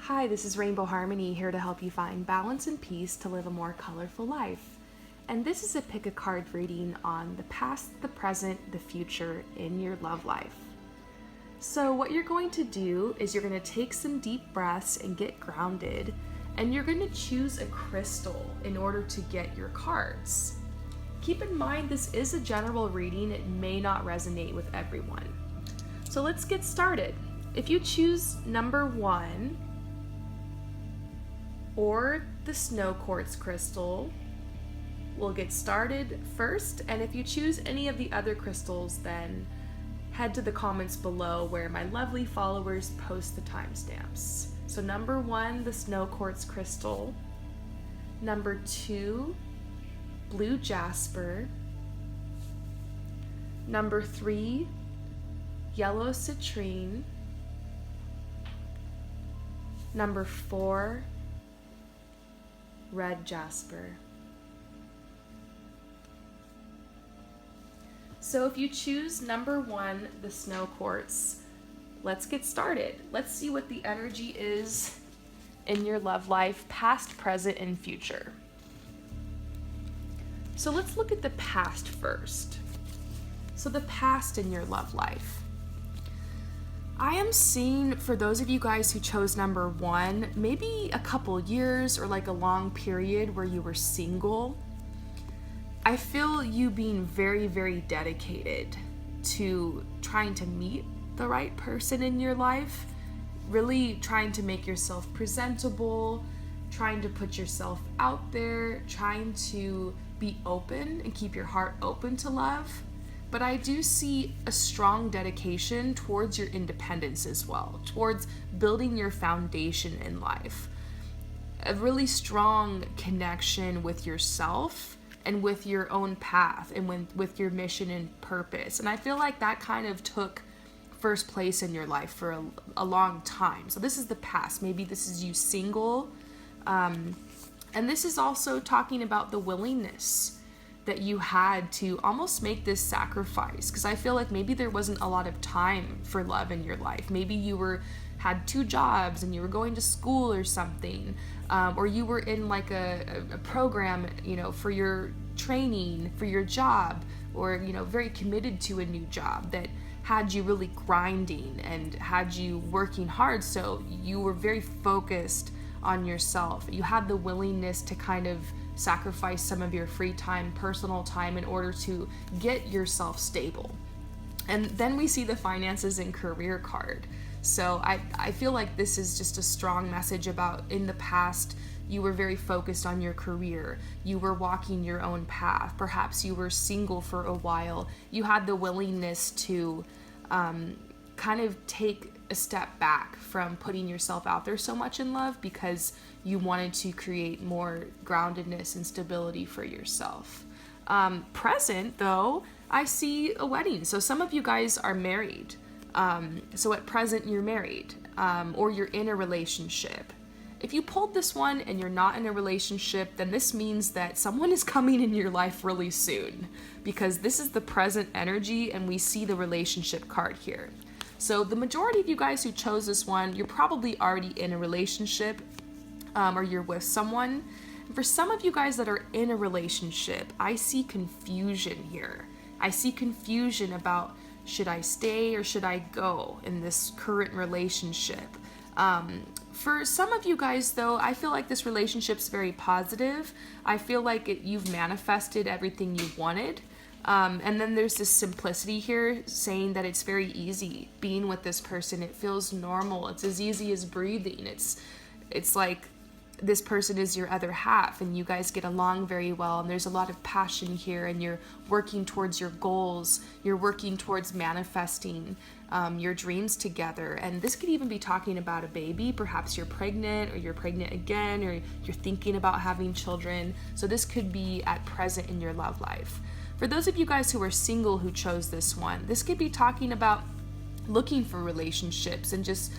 Hi, this is Rainbow Harmony here to help you find balance and peace to live a more colorful life. And this is a pick a card reading on the past, the present, the future in your love life. So what you're going to do is you're going to take some deep breaths and get grounded, and you're going to choose a crystal in order to get your cards. Keep in mind this is a general reading, it may not resonate with everyone. So let's get started. If you choose number 1, or the snow quartz crystal, we'll get started first. And if you choose any of the other crystals, then head to the comments below where my lovely followers post the timestamps. So number 1, the snow quartz crystal. Number 2, blue jasper. Number 3, yellow citrine. Number 4, red jasper. So if you choose number 1, the snow quartz, let's get started. Let's see what the energy is in your love life, past, present, and future. So let's look at the past first. So the past in your love life. I am seeing, for those of you guys who chose number 1, maybe a couple years or like a long period where you were single. I feel you being very, very dedicated to trying to meet the right person in your life, really trying to make yourself presentable, trying to put yourself out there, trying to be open and keep your heart open to love. But I do see a strong dedication towards your independence as well, towards building your foundation in life. A really strong connection with yourself and with your own path and with your mission and purpose. And I feel like that kind of took first place in your life for a long time. So this is the past. Maybe this is you single. And this is also talking about the willingness that you had to almost make this sacrifice, because I feel like maybe there wasn't a lot of time for love in your life. Maybe you had 2 jobs and you were going to school or something, or you were in like a program, for your training, for your job, or very committed to a new job that had you really grinding and had you working hard. So you were very focused on yourself. You had the willingness to kind of sacrifice some of your free time, personal time, in order to get yourself stable. And then we see the finances and career card. So I feel like this is just a strong message about, in the past, you were very focused on your career. You were walking your own path. Perhaps you were single for a while. You had the willingness to kind of take a step back from putting yourself out there so much in love, because you wanted to create more groundedness and stability for yourself. Present, though, I see a wedding. So some of you guys are married. So at present, you're married, or you're in a relationship. If you pulled this one and you're not in a relationship, then this means that someone is coming in your life really soon, because this is the present energy and we see the relationship card here. So the majority of you guys who chose this one, you're probably already in a relationship, or you're with someone. And for some of you guys that are in a relationship, I see confusion here. I see confusion about, should I stay or should I go in this current relationship? For some of you guys, though, I feel like this relationship's very positive. I feel like you've manifested everything you wanted. And then there's this simplicity here, saying that it's very easy being with this person. It feels normal. It's as easy as breathing. It's like this person is your other half and you guys get along very well, and there's a lot of passion here, and you're working towards your goals. You're working towards manifesting your dreams together. And this could even be talking about a baby. Perhaps you're pregnant, or you're pregnant again, or you're thinking about having children. So this could be at present in your love life. For those of you guys who are single who chose this one, this could be talking about looking for relationships and just,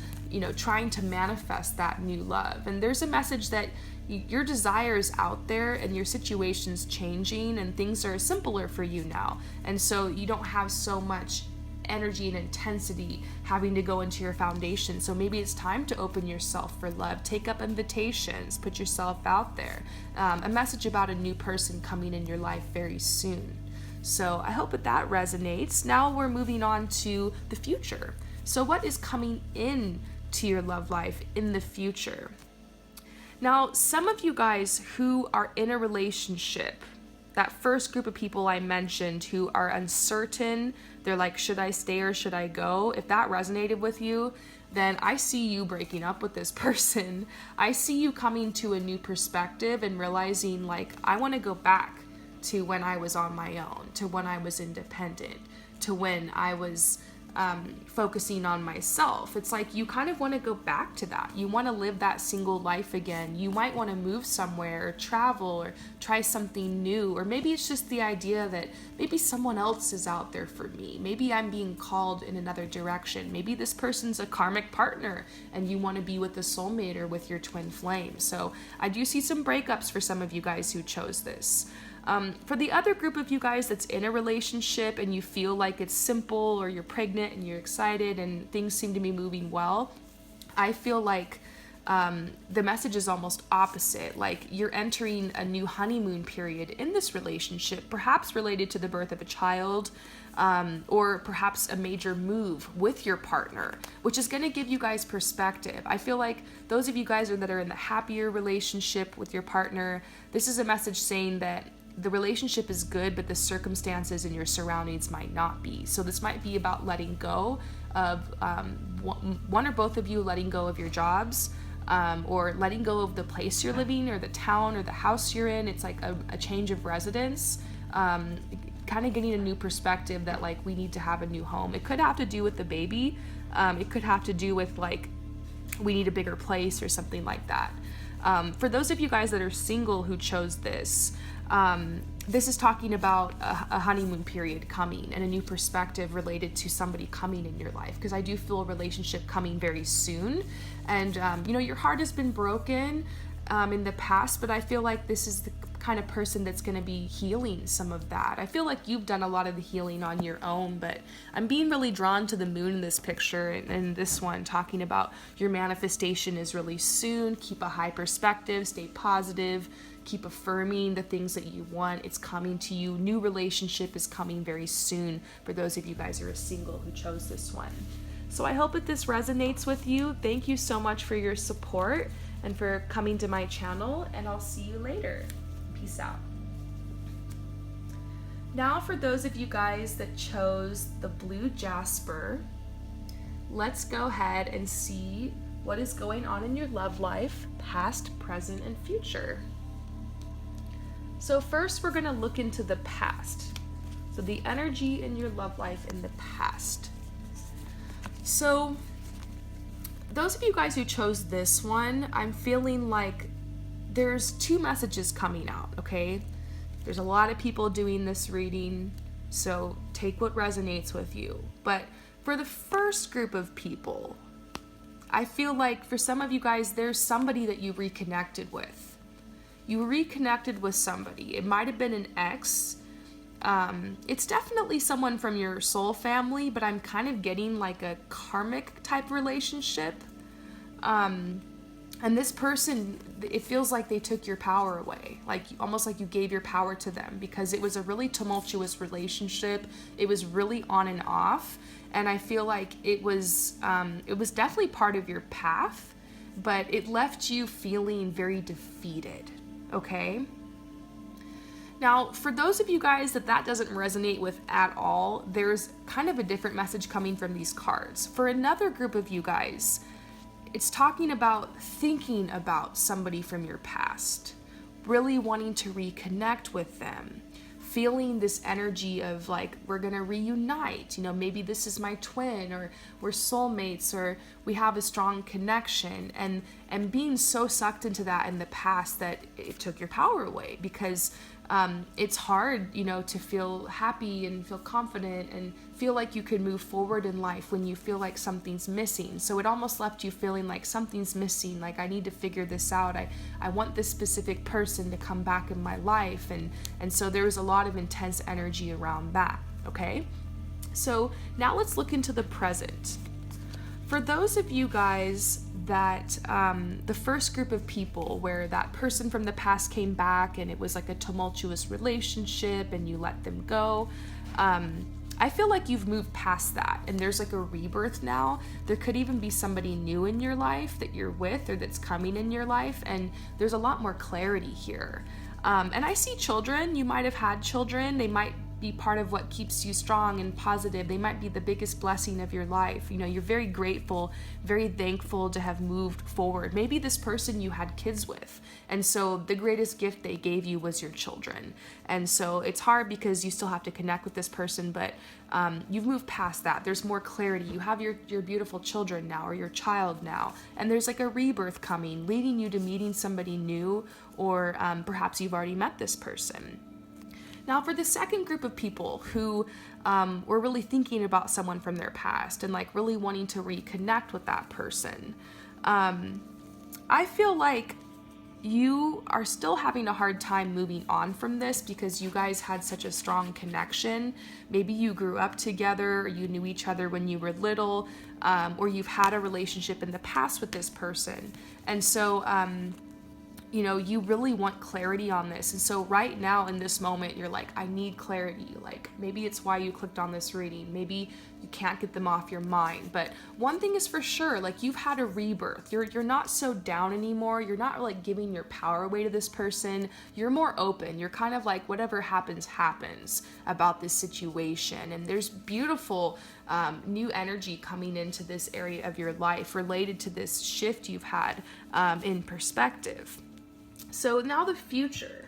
trying to manifest that new love. And there's a message that your desires out there and your situation's changing and things are simpler for you now. And so you don't have so much energy and intensity having to go into your foundation. So maybe it's time to open yourself for love. Take up invitations, put yourself out there. A message about a new person coming in your life very soon. So I hope that resonates. Now we're moving on to the future. So what is coming in to your love life in the future? Now, some of you guys who are in a relationship, that first group of people I mentioned who are uncertain, they're like, should I stay or should I go? If that resonated with you, then I see you breaking up with this person. I see you coming to a new perspective and realizing, like, I want to go back to when I was on my own, to when I was independent, to when I was focusing on myself. It's like you kind of want to go back to that. You want to live that single life again. You might want to move somewhere or travel or try something new. Or maybe it's just the idea that maybe someone else is out there for me. Maybe I'm being called in another direction. Maybe this person's a karmic partner and you want to be with a soulmate or with your twin flame. So I do see some breakups for some of you guys who chose this. For the other group of you guys that's in a relationship and you feel like it's simple, or you're pregnant and you're excited and things seem to be moving well, I feel like the message is almost opposite. Like you're entering a new honeymoon period in this relationship, perhaps related to the birth of a child, or perhaps a major move with your partner, which is going to give you guys perspective. I feel like those of you guys that are in the happier relationship with your partner, this is a message saying that the relationship is good, but the circumstances and your surroundings might not be. So this might be about letting go of one or both of you letting go of your jobs, or letting go of the place you're living or the town or the house you're in. It's like a change of residence, kind of getting a new perspective that like we need to have a new home. It could have to do with the baby. It could have to do with like we need a bigger place or something like that. For those of you guys that are single who chose this, this is talking about a honeymoon period coming and a new perspective related to somebody coming in your life, because I do feel a relationship coming very soon. And your heart has been broken in the past, but I feel like this is the kind of person that's going to be healing some of that. I feel like you've done a lot of the healing on your own, but I'm being really drawn to the moon in this picture and this one, talking about your manifestation is really soon. Keep a high perspective, stay positive, keep affirming the things that you want. It's coming to you. New relationship is coming very soon for those of you guys who are single who chose this one. So I hope that this resonates with you. Thank you so much for your support and for coming to my channel, and I'll see you later. Peace out. Now for those of you guys that chose the blue jasper, let's go ahead and see what is going on in your love life, past, present, and future. So first we're going to look into the past. So the energy in your love life in the past. So those of you guys who chose this one, I'm feeling like there's two messages coming out, okay? There's a lot of people doing this reading, so take what resonates with you. But for the first group of people, I feel like for some of you guys, there's somebody that you reconnected with. You reconnected with somebody. It might have been an ex. It's definitely someone from your soul family, but I'm kind of getting like a karmic type relationship. And this person, it feels like they took your power away, like almost like you gave your power to them, because it was a really tumultuous relationship. It was really on and off, and I feel like it was definitely part of your path, but it left you feeling very defeated. Okay. Now, for those of you guys that doesn't resonate with at all, there's kind of a different message coming from these cards. For another group of you guys, it's talking about thinking about somebody from your past, really wanting to reconnect with them, feeling this energy of like, we're gonna reunite, maybe this is my twin, or we're soulmates, or we have a strong connection, and being so sucked into that in the past that it took your power away, because it's hard, to feel happy and feel confident and feel like you can move forward in life when you feel like something's missing. So it almost left you feeling like something's missing, like I need to figure this out. I want this specific person to come back in my life. And so there was a lot of intense energy around that, okay? So now let's look into the present. For those of you guys that the first group of people where that person from the past came back and it was like a tumultuous relationship and you let them go, I feel like you've moved past that and there's like a rebirth now. There could even be somebody new in your life that you're with or that's coming in your life, and there's a lot more clarity here. And I see children. You might have had children. They might be part of what keeps you strong and positive. They might be the biggest blessing of your life. You know, you're very grateful, very thankful to have moved forward. Maybe this person you had kids with, and so the greatest gift they gave you was your children. And so it's hard because you still have to connect with this person, but you've moved past that. There's more clarity. You have your beautiful children now, or your child now, and there's like a rebirth coming, leading you to meeting somebody new, or perhaps you've already met this person. Now, for the second group of people who were really thinking about someone from their past and like really wanting to reconnect with that person, I feel like you are still having a hard time moving on from this because you guys had such a strong connection. Maybe you grew up together, or you knew each other when you were little, or you've had a relationship in the past with this person. And so, you know, you really want clarity on this. And so right now in this moment, you're like, I need clarity. Like maybe it's why you clicked on this reading. Maybe you can't get them off your mind. But one thing is for sure, like you've had a rebirth. You're not so down anymore. You're not like giving your power away to this person. You're more open. You're kind of like whatever happens about this situation. And there's beautiful new energy coming into this area of your life related to this shift you've had in perspective. So now the future.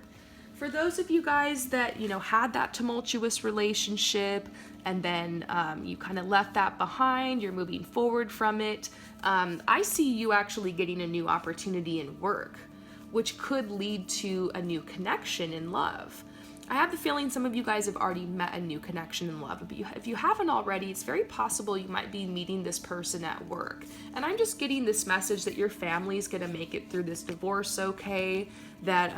For those of you guys that, you know, had that tumultuous relationship and then you kind of left that behind, you're moving forward from it, I see you actually getting a new opportunity in work, which could lead to a new connection in love. I have the feeling some of you guys have already met a new connection in love. But if you haven't already, it's very possible you might be meeting this person at work. And I'm just getting this message that your family's going to make it through this divorce okay, that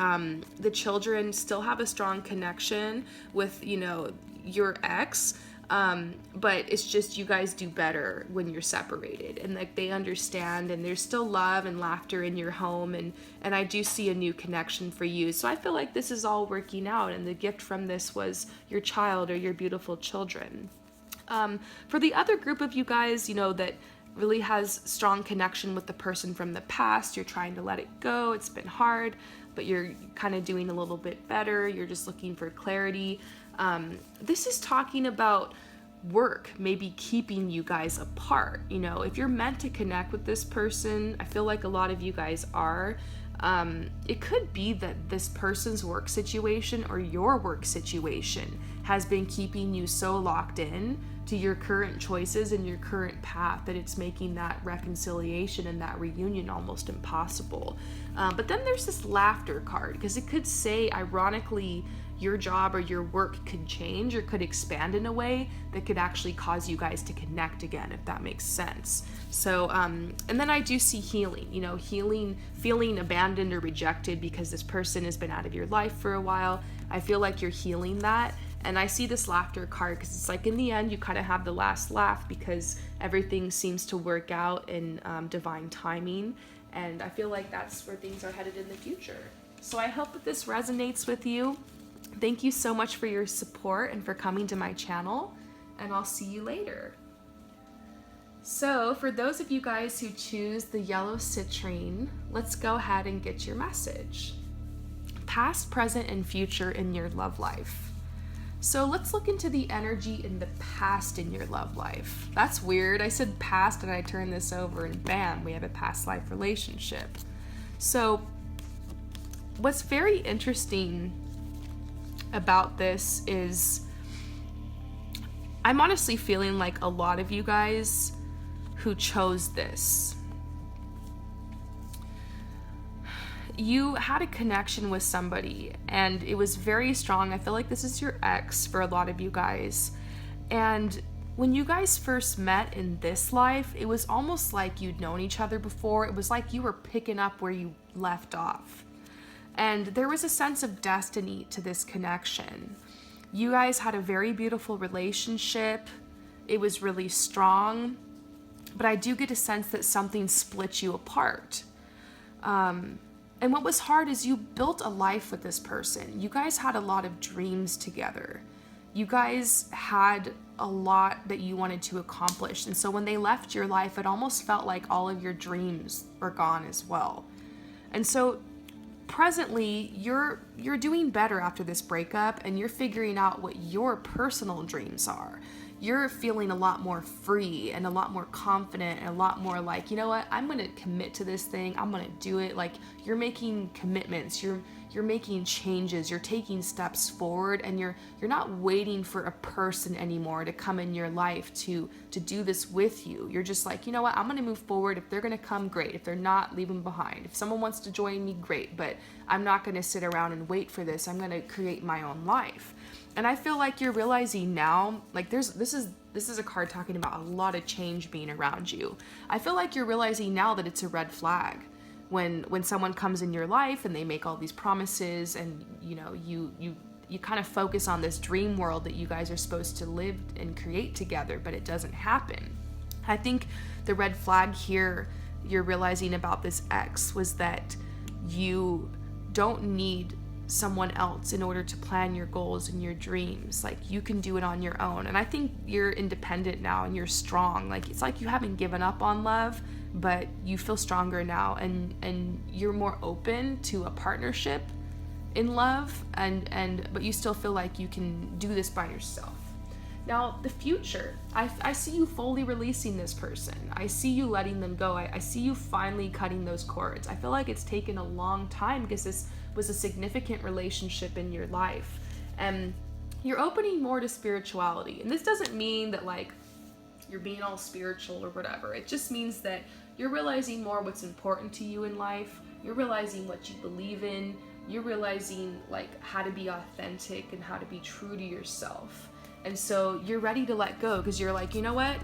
the children still have a strong connection with, you know, your ex. But it's just you guys do better when you're separated, and like they understand, and there's still love and laughter in your home, and I do see a new connection for you. So I feel like this is all working out, and the gift from this was your child or your beautiful children. For the other group of you guys, you know, that really has strong connection with the person from the past, you're trying to let it go. It's been hard, but you're kind of doing a little bit better. You're just looking for clarity. This is talking about work maybe keeping you guys apart. You know, if you're meant to connect with this person, I feel like a lot of you guys are, it could be that this person's work situation or your work situation has been keeping you so locked in to your current choices and your current path that it's making that reconciliation and that reunion almost impossible. But then there's this laughter card, because it could say, ironically, your job or your work could change or could expand in a way that could actually cause you guys to connect again, if that makes sense. So, and then I do see healing, you know, healing, feeling abandoned or rejected because this person has been out of your life for a while. I feel like you're healing that. And I see this laughter card because it's like in the end, you kind of have the last laugh because everything seems to work out in divine timing. And I feel like that's where things are headed in the future. So I hope that this resonates with you. Thank you so much for your support and for coming to my channel, and I'll see you later. So for those of you guys who choose the yellow citrine, let's go ahead and get your message. Past, present, and future in your love life. So let's look into the energy in the past in your love life. That's weird. I said past and I turned this over and bam, we have a past life relationship. So what's very interesting about this is I'm honestly feeling like a lot of you guys who chose this, you had a connection with somebody and it was very strong. I feel like this is your ex for a lot of you guys. And when you guys first met in this life, it was almost like you'd known each other before. It was like you were picking up where you left off. And there was a sense of destiny to this connection. You guys had a very beautiful relationship. it was really strong, but I do get a sense that something split you apart. And what was hard is you built a life with this person. You guys had a lot of dreams together. You guys had a lot that you wanted to accomplish. And so when they left your life, it almost felt like all of your dreams were gone as well. And so presently, you're doing better after this breakup, and you're figuring out what your personal dreams are. You're feeling a lot more free and a lot more confident and a lot more like, you know what, I'm going to commit to this thing. I'm going to do it. Like, you're making commitments. You're making changes. You're taking steps forward, and you're not waiting for a person anymore to come in your life to do this with you. You're just like, you know what, I'm going to move forward. If they're going to come, great. If they're not, leave them behind. If someone wants to join me, great. But I'm not going to sit around and wait for this. I'm going to create my own life. And I feel like you're realizing now, like this is a card talking about a lot of change being around you. I feel like you're realizing now that it's a red flag when someone comes in your life and they make all these promises, and you know, you kind of focus on this dream world that you guys are supposed to live and create together, but it doesn't happen. I think the red flag here you're realizing about this ex was that you don't need someone else in order to plan your goals and your dreams. Like, you can do it on your own. And I think you're independent now and you're strong. Like, it's like you haven't given up on love, but you feel stronger now, and you're more open to a partnership in love, but you still feel like you can do this by yourself. Now, the future, I see you fully releasing this person. I see you letting them go. I see you finally cutting those cords. I feel like it's taken a long time because this was a significant relationship in your life. And you're opening more to spirituality. And this doesn't mean that like you're being all spiritual or whatever. It just means that you're realizing more what's important to you in life. You're realizing what you believe in. You're realizing like how to be authentic and how to be true to yourself. And so you're ready to let go because you're like, you know what?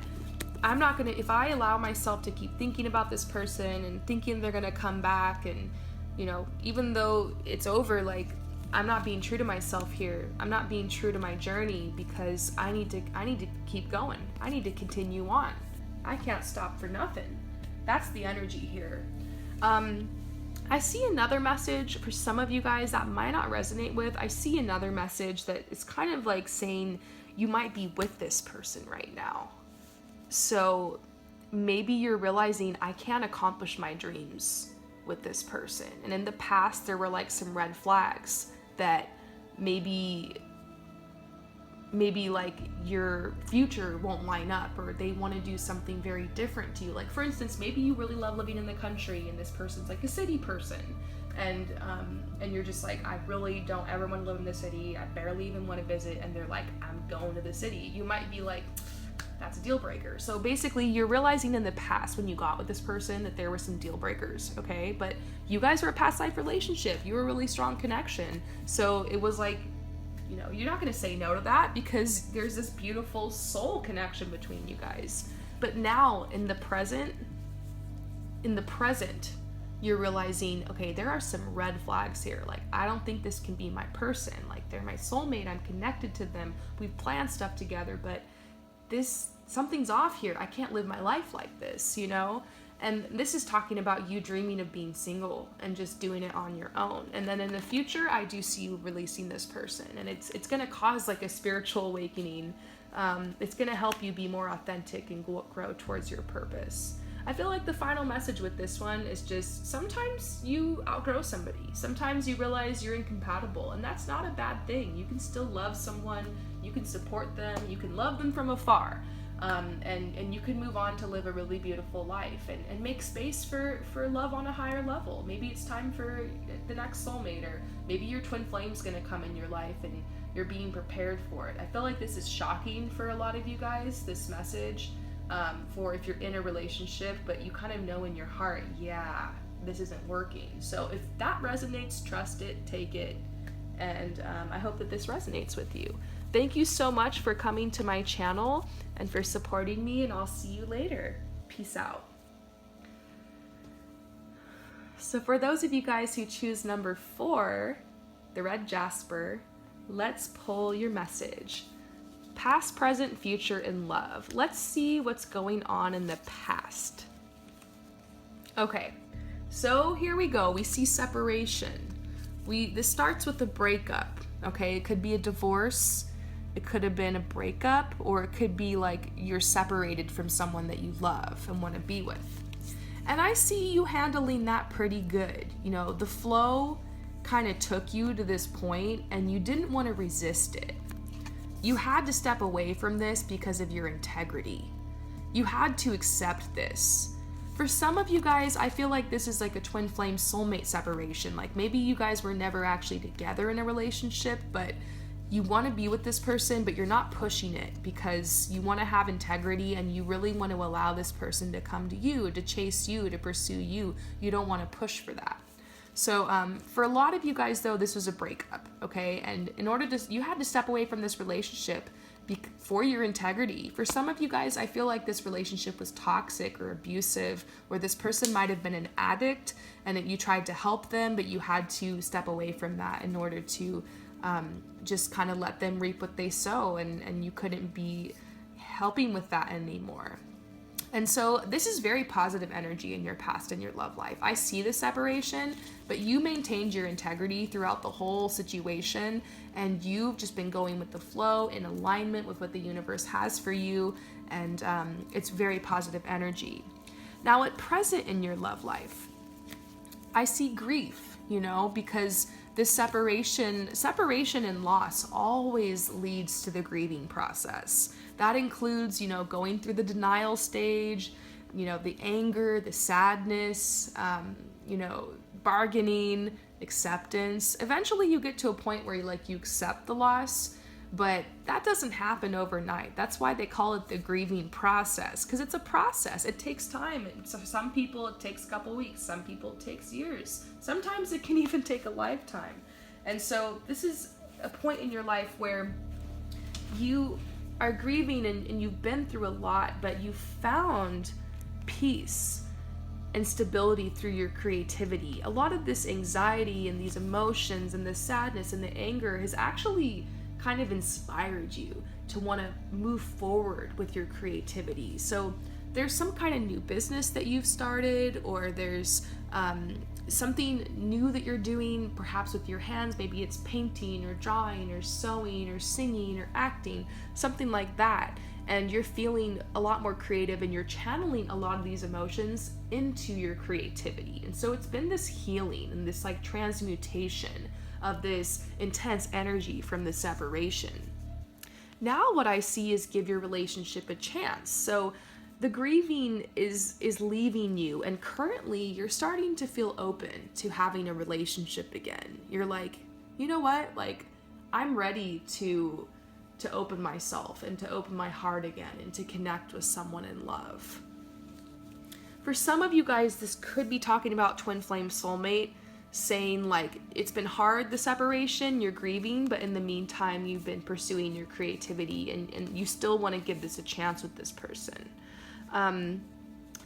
I'm not gonna, if I allow myself to keep thinking about this person and thinking they're gonna come back, and you know, even though it's over, like, I'm not being true to myself here. I'm not being true to my journey because I need to keep going. I need to continue on. I can't stop for nothing. That's the energy here. I see another message for some of you guys that might not resonate with. I see another message that is kind of like saying you might be with this person right now. So maybe you're realizing I can't accomplish my dreams with this person. And in the past, there were like some red flags that maybe like your future won't line up, or they want to do something very different to you. Like, for instance, maybe you really love living in the country and this person's like a city person, and you're just like, I really don't ever want to live in the city. I barely even want to visit. And they're like, I'm going to the city. You might be like, that's a deal breaker. So basically, you're realizing in the past when you got with this person that there were some deal breakers, okay? But you guys were a past life relationship. You were a really strong connection. So it was like, you know, you're not going to say no to that because there's this beautiful soul connection between you guys. But now in the present, you're realizing, okay, there are some red flags here. Like, I don't think this can be my person. Like, they're my soulmate. I'm connected to them. We've planned stuff together, but something's off here. I can't live my life like this, you know? And this is talking about you dreaming of being single and just doing it on your own. And then in the future, I do see you releasing this person, and it's going to cause like a spiritual awakening. It's going to help you be more authentic and grow towards your purpose. I feel like the final message with this one is just sometimes you outgrow somebody. Sometimes you realize you're incompatible, and that's not a bad thing. You can still love someone. You can support them. You can love them from afar. And you can move on to live a really beautiful life and make space for love on a higher level. Maybe it's time for the next soulmate, or maybe your twin flame's gonna come in your life and you're being prepared for it. I feel like this is shocking for a lot of you guys, this message, for if you're in a relationship, but you kind of know in your heart, yeah, this isn't working. So if that resonates, trust it, take it, and I hope that this resonates with you. Thank you so much for coming to my channel and for supporting me, and I'll see you later. Peace out. So for those of you guys who choose number 4, the red jasper, let's pull your message. past, present, future, and love. Let's see what's going on in the past. Okay, so here we go. We see separation. This starts with a breakup, okay? It could be a divorce, it could have been a breakup, or it could be like you're separated from someone that you love and want to be with. And I see you handling that pretty good. You know, the flow kind of took you to this point and you didn't want to resist it. You had to step away from this because of your integrity. You had to accept this. For some of you guys, I feel like this is like a twin flame soulmate separation. Like maybe you guys were never actually together in a relationship, but you want to be with this person, but you're not pushing it because you want to have integrity and you really want to allow this person to come to you, to chase you, to pursue you. You don't want to push for that. So for a lot of you guys though, this was a breakup, okay? And in order to, you had to step away from this relationship for your integrity. For some of you guys, I feel like this relationship was toxic or abusive, or this person might have been an addict and you tried to help them, but you had to step away from that in order to just kind of let them reap what they sow, and you couldn't be helping with that anymore. And so this is very positive energy in your past and your love life. I see the separation, but you maintained your integrity throughout the whole situation, and you've just been going with the flow in alignment with what the universe has for you, and it's very positive energy. Now at present in your love life, I see grief, you know, because this separation and loss always leads to the grieving process. That includes, you know, going through the denial stage, you know, the anger, the sadness, you know, bargaining, acceptance. Eventually you get to a point where you accept the loss, but that doesn't happen overnight. That's why they call it the grieving process, because it's a process. It takes time. And so some people it takes a couple weeks, some people it takes years. Sometimes it can even take a lifetime. And so this is a point in your life where you are grieving and you've been through a lot, but you found peace and stability through your creativity. A lot of this anxiety and these emotions and the sadness and the anger has actually kind of inspired you to want to move forward with your creativity. So there's some kind of new business that you've started, or there's something new that you're doing, perhaps with your hands. Maybe it's painting or drawing or sewing or singing or acting, something like that. And you're feeling a lot more creative and you're channeling a lot of these emotions into your creativity. And so it's been this healing and this like transmutation of this intense energy from the separation. Now what I see is give your relationship a chance. So the grieving is leaving you, and currently you're starting to feel open to having a relationship again. You're like, you know what? Like, I'm ready to open myself and to open my heart again and to connect with someone in love. For some of you guys, this could be talking about twin flame soulmate, saying like it's been hard, the separation, you're grieving, but in the meantime you've been pursuing your creativity and you still want to give this a chance with this person.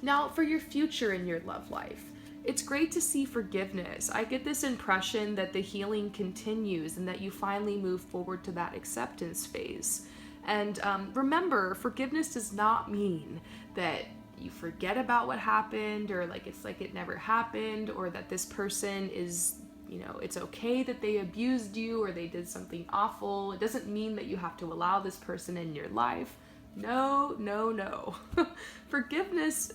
Now for your future in your love life, it's great to see forgiveness. I get this impression that the healing continues and that you finally move forward to that acceptance phase. And remember, forgiveness does not mean that you forget about what happened, or like it's like it never happened, or that this person is, you know, it's okay that they abused you or they did something awful. It doesn't mean that you have to allow this person in your life. No. Forgiveness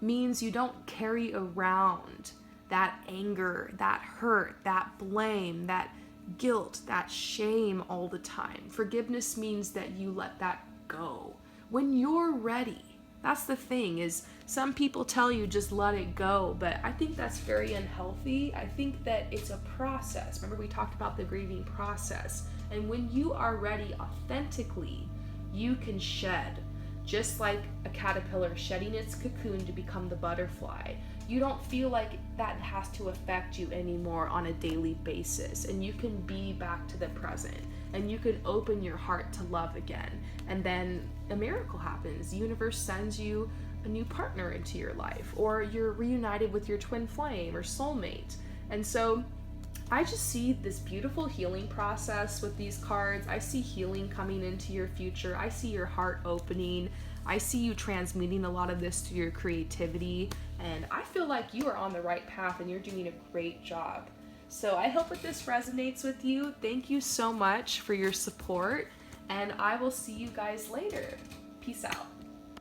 means you don't carry around that anger, that hurt, that blame, that guilt, that shame all the time. Forgiveness means that you let that go when you're ready. That's the thing, is some people tell you just let it go, but I think that's very unhealthy. I think that it's a process. Remember, we talked about the grieving process. And when you are ready authentically, you can shed, just like a caterpillar shedding its cocoon to become the butterfly. You don't feel like that has to affect you anymore on a daily basis, and you can be back to the present, and you can open your heart to love again. And then a miracle happens. The universe sends you a new partner into your life, or you're reunited with your twin flame or soulmate. And so I just see this beautiful healing process with these cards. I see healing coming into your future. I see your heart opening. I see you transmuting a lot of this to your creativity. And I feel like you are on the right path and you're doing a great job. So I hope that this resonates with you. Thank you so much for your support. And I will see you guys later. Peace out.